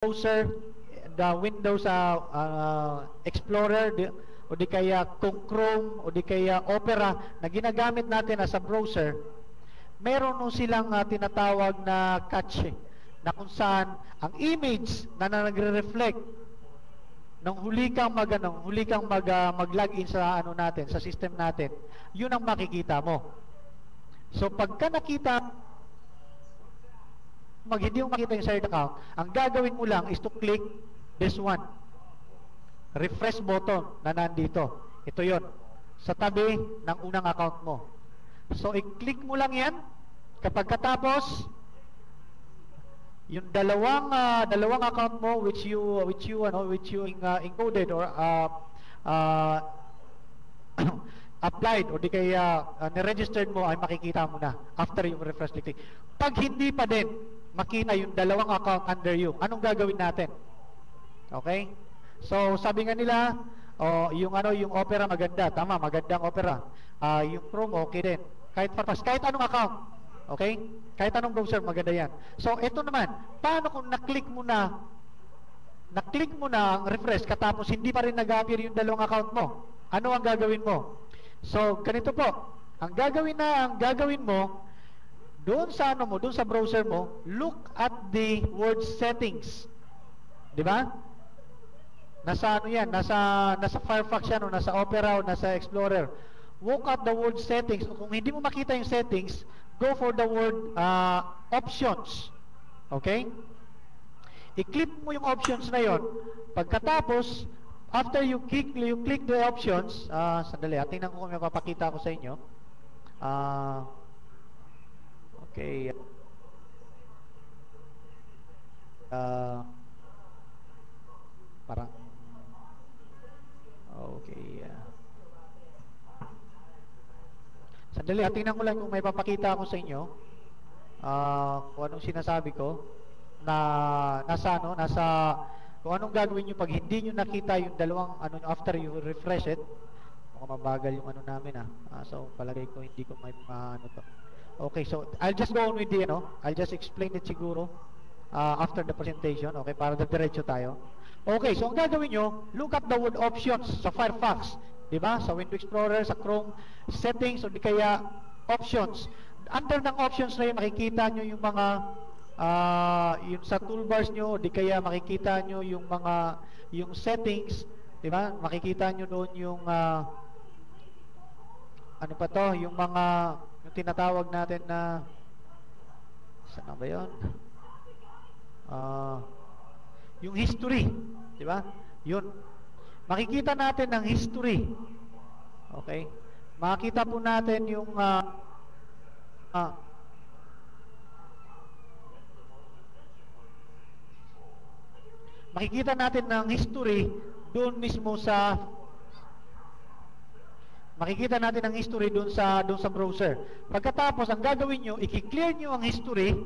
browser, the Windows Explorer, o di kaya kung Chrome, o di kaya Opera na ginagamit natin as a browser, meron nung silang tinatawag na cache na kung saan ang image na nagre-reflect nung huli kang mag-login sa natin, sa system natin, yun ang makikita mo. So pagka nakita hindi mo makita yung shared account, ang gagawin mo lang is to click this one, refresh button na nandito. Ito yon sa tabi ng unang account mo. So i-click mo lang yan. Kapag katapos yung dalawang account mo which you encoded or applied o di kaya ni-registered mo, ay makikita mo na after yung refresh click. Pag hindi pa din makita yung dalawang account under you, anong gagawin natin? Okay? So sabi nga nila, yung Opera maganda, tama, magandang Opera. Yung Chrome okay din. Kahit anong account. Okay? Kahit anong browser maganda yan. So ito naman, paano kung na-click mo na ang refresh katapos hindi pa rin nag-appear yung dalawang account mo? Ano ang gagawin mo? So ganito po, ang gagawin mo doon sa doon sa browser mo, look at the word settings. 'Di ba? Nasa nasa Firefox yan o nasa Opera o nasa Explorer. Look at the word settings. Kung hindi mo makita yung settings, go for the word options. Okay? I-click mo yung options na yon. Pagkatapos, after you click the options, sandali, tingnan ko kung may papakita ko sa inyo. Okay. Parang okay. Sandali, tingnan ko lang kung may papakita ako sa inyo. Kung anong sinasabi ko na nasa kung anong gagawin niyo pag hindi niyo nakita yung dalawang after you refresh it. Mukhang mabagal yung namin so palagay ko hindi ko may to. Okay, so I'll just go on with the I'll just explain it siguro after the presentation, okay, para diretso tayo. Okay, so ang gagawin nyo, look at the word options sa Firefox, di ba? Sa Windows Explorer, sa Chrome, settings, o di kaya options. Under ng options na yun, makikita nyo yung mga yung sa toolbars nyo, o di kaya makikita nyo yung settings, di ba? Makikita nyo doon yung yung mga yung tinatawag natin na saan ba yun? Yung history, di ba? Yun. Makikita natin ang history. Okay? Makikita po natin yung makikita natin ang history doon mismo sa browser. Pagkatapos, ang gagawin nyo, i-clear nyo ang history.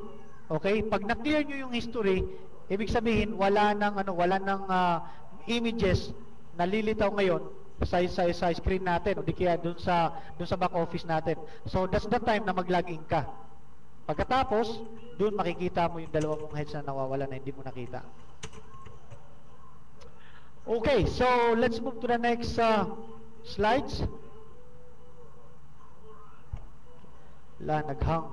Okay? Pag na-clear nyo yung history, ibig sabihin, wala nang images na lilitaw ngayon sa screen natin o di kaya doon sa back office natin. So, that's the time na mag-login ka. Pagkatapos, doon makikita mo yung dalawang mong heads na nawawala na hindi mo nakita. Okay, so let's move to the next slides. Naghang.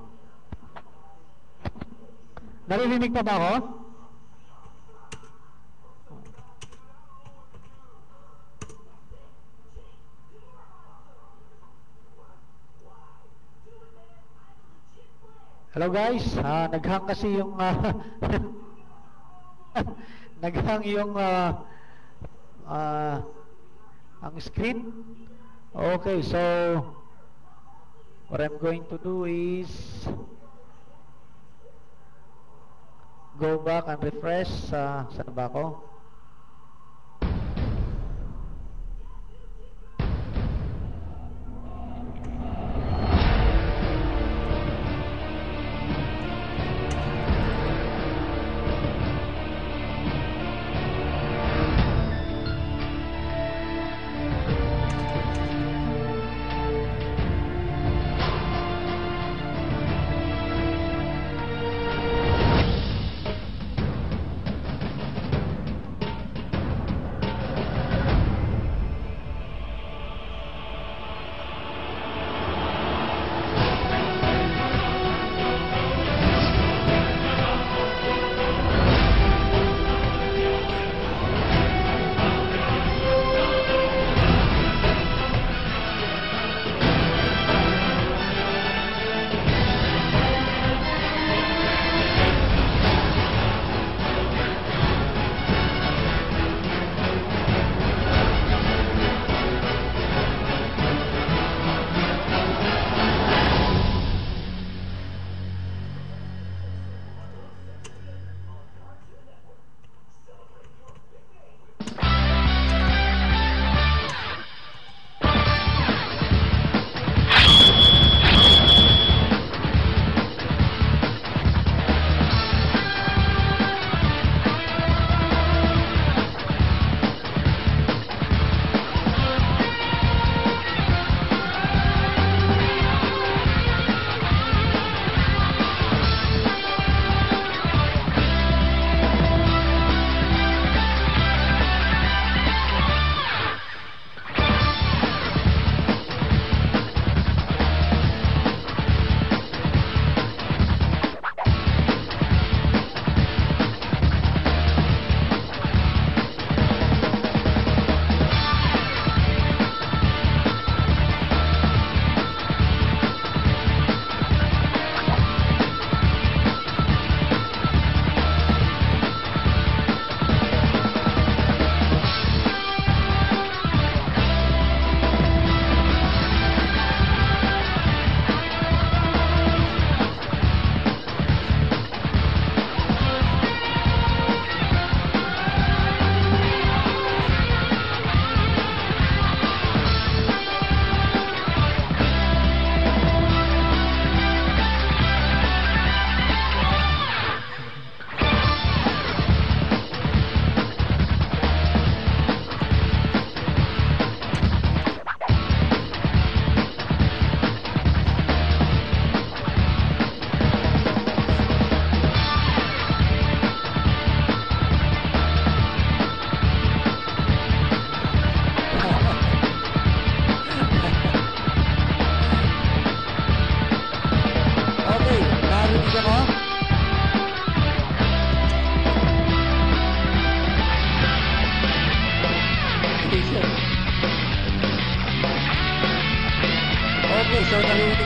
Naririnig pa ba ako? Hello guys, naghang kasi yung naghang yung ang screen. Okay, so what I'm going to do is go back and refresh. Saan ba ako?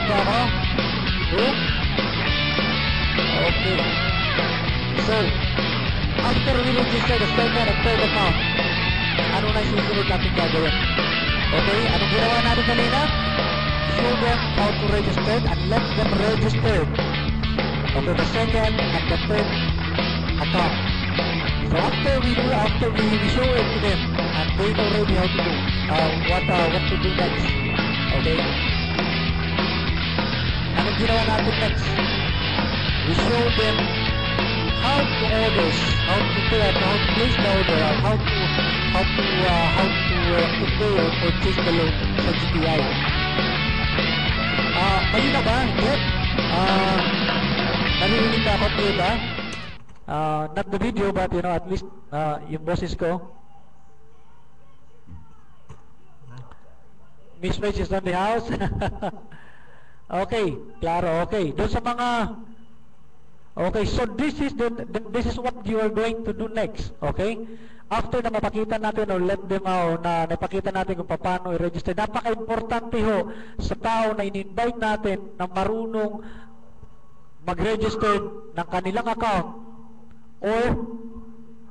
ba ako? Two? Okay. So, after we register the second and third account, ano na susunod natin gagawin? Okay, anong ginawa natin kanina? Show them how to register and let them register. Okay, the second and the third account. So after we show it to them, and they know already how to do, what to do next. Okay. Anong ginawa natin next? We show them how to order, how to place the order, how to pay or purchase the loan sa GTI. Malina ba? Yes? Naririnig na ako clear ba? Not the video, but you know, at least yung boses ko. Miss Rach is on the house. Okay, klaro, okay. Doon sa mga okay, so this is what you are going to do next, okay? After na mapakita natin or let them out na napakita natin kung paano i-register, napaka-importante ho sa tao na in-invite natin na marunong mag-register ng kanilang account, or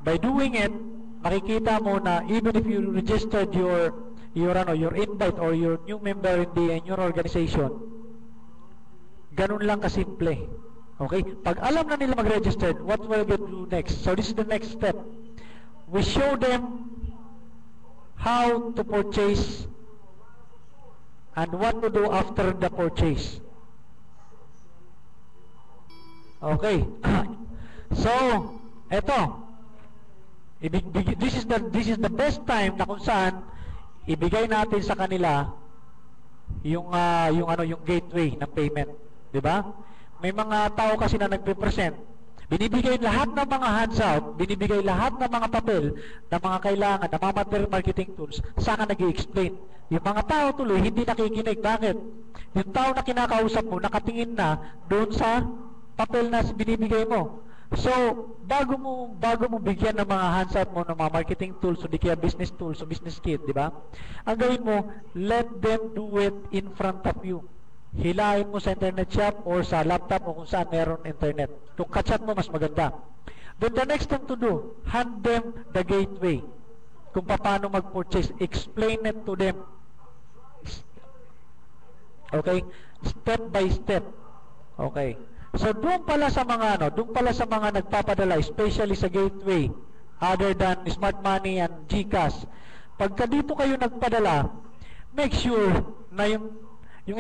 by doing it, makikita mo na even if you registered your invite or your new member in your organization, ganun lang kasimple. Okay? Pag alam na nila mag-register, what will they do next? So this is the next step. We show them how to purchase and what to do after the purchase. Okay. So, eto. This is the best time na kung saan ibigay natin sa kanila yung gateway ng payment, 'di ba? May mga tao kasi na nagpe-present, binibigay lahat ng mga hands-out, binibigay lahat ng mga papel na mga kailangan, ng mga material marketing tools, saka nag-i-explain. Yung mga tao tuloy, hindi nakikinig. Bakit? Yung tao na kinakausap mo, nakatingin na doon sa papel na binibigay mo. So, bago mo bigyan ng mga hands-out mo ng mga marketing tools, o di kaya business tools, o business kit, di ba? Ang gawin mo, let them do it in front of you. Hilahin mo sa internet shop or sa laptop o kung saan meron internet. Kung kachat mo, mas maganda. Then the next thing to do, hand them the gateway. Kung paano mag-purchase, explain it to them. Okay? Step by step. Okay. So doon pala sa mga nagpapadala, especially sa gateway, other than Smart Money and GCash, pagka dito kayo nagpadala, make sure na yung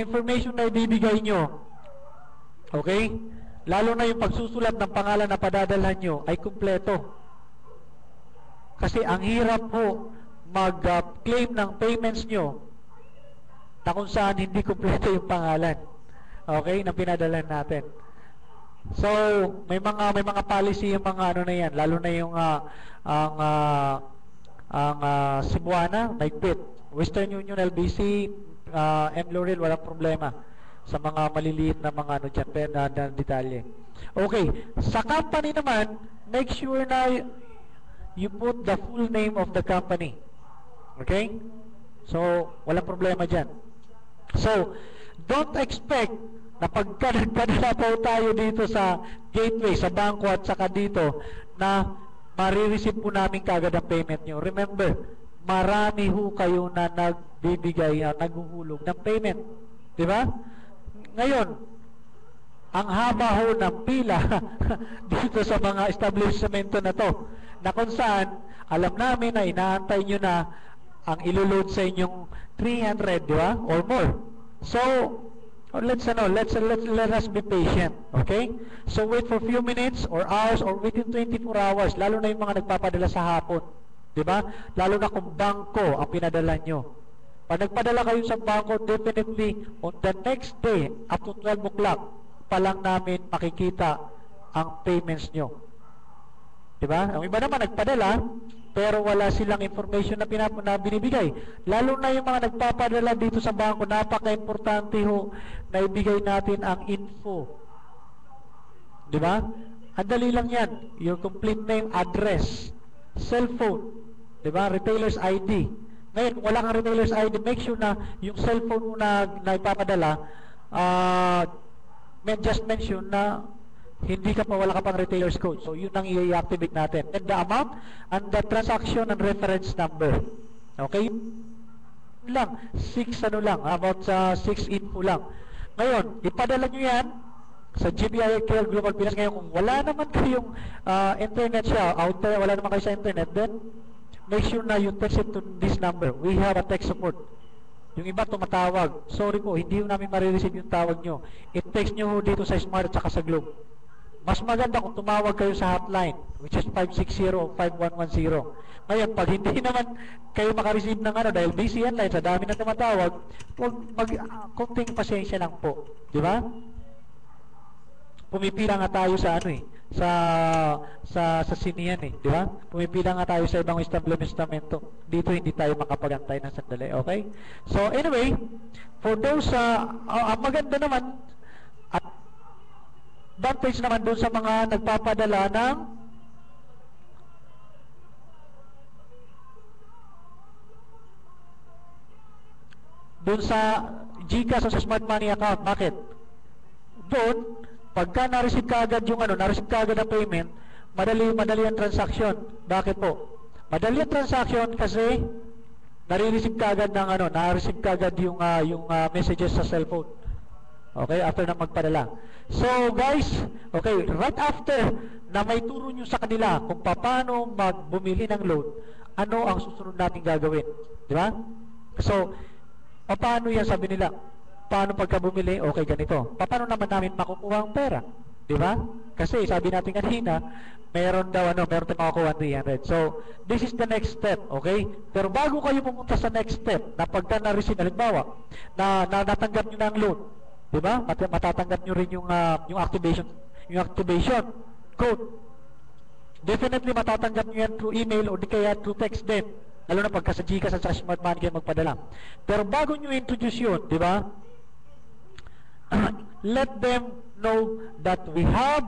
information na ibibigay nyo, okay? Lalo na yung pagsusulat ng pangalan na padadalhan nyo ay kumpleto. Kasi ang hirap po mag-claim ng payments nyo na kung saan hindi kumpleto yung pangalan, okay, na pinadalhan natin. So, may mga policy yung mga na yan, lalo na yung Cebuana, Nigpit, Western Union, LBC, M-Lorel, walang problema sa mga maliliit na mga dyan, na detalye. Okay, sa company naman, make sure na you put the full name of the company. Okay? So, walang problema dyan. So, don't expect na pagka nagpadala po tayo dito sa gateway, sa bangko at saka dito, na marireceive po namin kagad ang payment nyo. Remember, marami ho kayo na nagbibigay, naghuhulog ng payment. Diba? Ngayon, ang haba ho ng pila dito sa mga establishmento na to, na kung saan, alam namin na inaantay nyo na ang iloload sa inyong 300, di ba? Or more. So, let us be patient, okay? So wait for few minutes or hours or within 24 hours, lalo na yung mga nagpapadala sa hapon, di ba? Lalo na kung bangko ang pinadala nyo. Pag nagpadala kayo sa bangko, definitely on the next day up to 12 o'clock pa lang namin makikita ang payments nyo, di ba? Ang iba naman nagpadala pero wala silang information na binibigay. Lalo na yung mga nagpapadala dito sa bangko, napaka-importante ho na ibigay natin ang info. Di ba? Ang dali lang yan. Your complete name, address, cellphone, di ba? Retailer's ID. Ngayon, wala kang retailer's ID, make sure na yung cellphone mo na ipapadala, just mention na wala ka pang retailer's code. So, yun ang i-activate natin. And the amount and the transaction and reference number. Okay? Lang. 6 about 6 info lang. Ngayon, ipadala nyo yan sa GBI Care Global Pinas. Ngayon, kung wala naman kayong internet siya, out there, wala naman kayo sa internet, then make sure na you text it to this number. We have a tech support. Yung iba tumatawag. Sorry po, hindi yung namin marireceive yung tawag nyo. I-text nyo dito sa Smart at saka sa Globe. Mas maganda kung tumawag kayo sa hotline, which is 560 o 5110. Ngayon, pag hindi naman kayo makareceive ng dahil busy yan line, sa dami na tumatawag, konting pasensya lang po. Di ba? Pumipila nga tayo sa sa sinian di ba? Pumipila nga tayo sa ibang establimento. Dito hindi tayo makapagantay ng sandali, okay? So anyway, for those ang maganda naman at advantage naman doon sa mga nagpapadala ng doon sa GCash o sa Smart Money account. Bakit? Doon pagka na-receive ka agad yung na-receive ka agad ang payment, madali ang transaction. Bakit po? Madali ang transaction kasi nare-receive ka agad ng na-receive ka agad yung messages sa cellphone. Okay, after na magpadala. So guys, okay, right after na may turo nyo sa kanila kung paano bumili ng loan, ano ang susunod natin gagawin? Di ba? So, paano yan sabi nila? Paano pagka bumili? Okay, ganito. Paano naman namin makukuha ang pera? Di ba? Kasi sabi natin kanina, meron tayong makukuha 300. So, this is the next step, okay? Pero bago kayo pumunta sa next step, na pagka na-receive, halimbawa, na natanggap nyo na ang loan, di ba? Matatanggap nyo rin yung activation code. Definitely matatanggap nyo yan through email o di kaya through text din. Lalo na pagka sa GCash at sa Smart Money kayo magpadala. Pero bago nyo introduce yun, di ba? Let them know that we have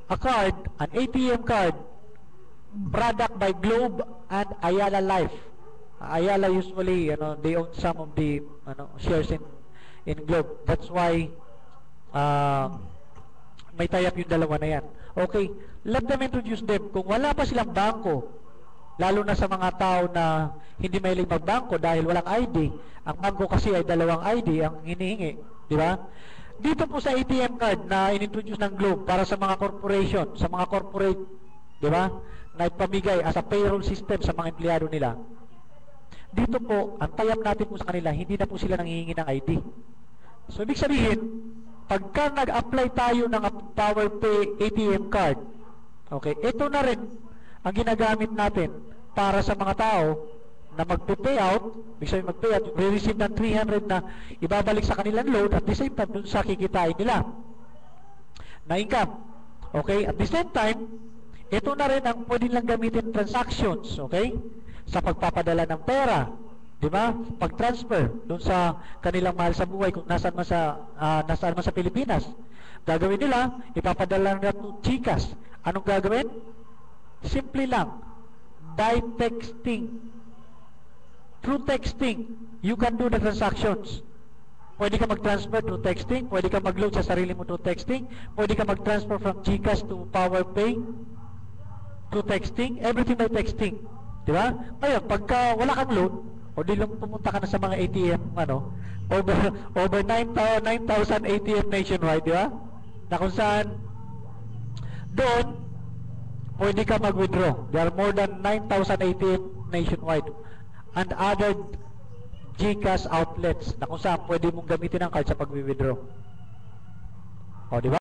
a card, an ATM card, product by Globe and Ayala Life. Ayala usually, they own some of the shares in Globe. That's why may tie-up yung dalawa na yan. Okay, let them introduce them. Kung wala pa silang bangko, lalo na sa mga tao na hindi mahilig magbangko dahil walang ID, ang bangko kasi ay dalawang ID ang hinihingi, di ba? Dito po sa ATM card na inintroduce ng Globe para sa mga corporation, sa mga corporate, di ba? Na ipamigay as a payroll system sa mga empleyado nila. Dito po, ang tie-up natin po sa kanila, hindi na po sila nanghihingi ng ID. So, ibig sabihin, pagka nag-apply tayo ng PowerPay ATM card, okay, ito na rin ang ginagamit natin para sa mga tao na magpe-payout, ibig sabihin mag-payout, re-receive ng 300 na ibabalik sa kanilang loan at the same time dun sa kikitain nila na income. Okay? At the same time, ito na rin ang pwede lang gamitin transactions, okay? Sa pagpapadala ng pera, di ba? Pag-transfer dun sa kanilang mahal sa buhay kung nasaan man sa Pilipinas. Gagawin nila, ipapadala nila to GCash. Anong gagawin? Simple lang. By texting. Through texting, you can do the transactions. Pwede ka mag-transfer through texting, pwede ka mag-load sa sarili mo through texting, pwede ka mag-transfer from GCash to PowerPay through texting, everything by texting. Di ba? Ngayon, pagka wala kang load, o di lang pumunta ka na sa mga ATM, over 9,000 ATM nationwide, di ba? Na kung saan, doon, pwede ka mag-withdraw. There are more than 9,000 ATM nationwide. And other GCash outlets na kung saan pwede mong gamitin ang card sa pag-withdraw. O, di ba?